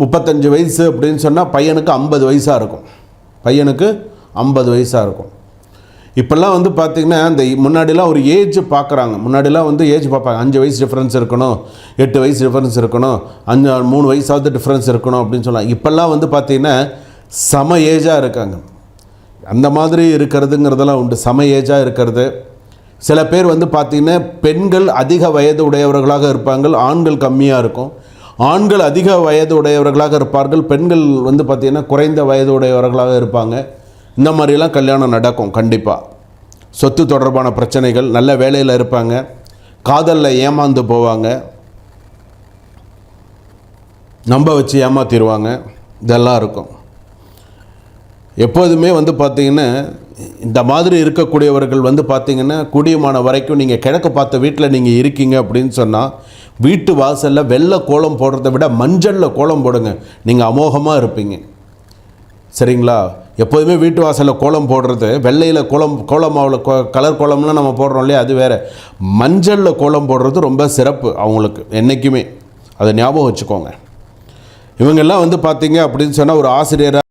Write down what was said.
35 வயசு அப்படின்னு சொன்னால் பையனுக்கு 50 வயசாக இருக்கும். பையனுக்கு 50 வயசாக இருக்கும். இப்போல்லாம் வந்து பார்த்திங்கன்னா இந்த முன்னாடிலாம் ஒரு ஏஜ் பார்க்குறாங்க. முன்னாடிலாம் வந்து ஏஜ் பார்ப்பாங்க. 5 வயசு டிஃப்ரென்ஸ் இருக்கணும், 8 வயசு டிஃப்ரென்ஸ் இருக்கணும், 3 வயசாவது டிஃப்ரென்ஸ் இருக்கணும் அப்படின்னு சொல்லலாம். இப்போல்லாம் வந்து பார்த்திங்கன்னா சம ஏஜாக இருக்காங்க. அந்த மாதிரி இருக்கிறதுங்கிறதெல்லாம் உண்டு. சம ஏஜாக இருக்கிறது. சில பேர் வந்து பார்த்திங்கன்னா பெண்கள் அதிக வயது உடையவர்களாக இருப்பாங்க, ஆண்கள் கம்மியாக இருக்கும். ஆண்கள் அதிக வயது உடையவர்களாக இருப்பார்கள், பெண்கள் வந்து பார்த்திங்கன்னா குறைந்த வயது உடையவர்களாக இருப்பாங்க. இந்த மாதிரிலாம் கல்யாணம் நடக்கும் கண்டிப்பாக. சொத்து தொடர்பான பிரச்சனைகள், நல்ல வேலையில் இருப்பாங்க, காதலில் ஏமாந்து போவாங்க, நம்ப வச்சு ஏமாற்றிடுவாங்க, இதெல்லாம் இருக்கும். எப்போதுமே வந்து பார்த்திங்கன்னா இந்த மாதிரி இருக்கக்கூடியவர்கள் வந்து பார்த்திங்கன்னா கூடியமான வரைக்கும் நீங்கள் கிழக்கு பார்த்த வீட்டில் நீங்கள் இருக்கீங்க அப்படின்னு சொன்னால் வீட்டு வாசலில் வெள்ளை கோலம் போடுறத விட மஞ்சளில் கோலம் போடுங்க, நீங்கள் அமோகமாக இருப்பீங்க. சரிங்களா? எப்போதுமே வீட்டு வாசலில் கோலம் போடுறது, வெள்ளையில் கோலமாவில் கலர் கோலம்லாம் நம்ம போடுறோம் இல்லையா, அது வேறு. மஞ்சளில் கோலம் போடுறது ரொம்ப சிறப்பு அவங்களுக்கு என்றைக்குமே. அதை ஞாபகம் வச்சுக்கோங்க. இவங்கெல்லாம் வந்து பார்த்திங்க அப்படின்னு சொன்னால் ஒரு ஆசிரியராக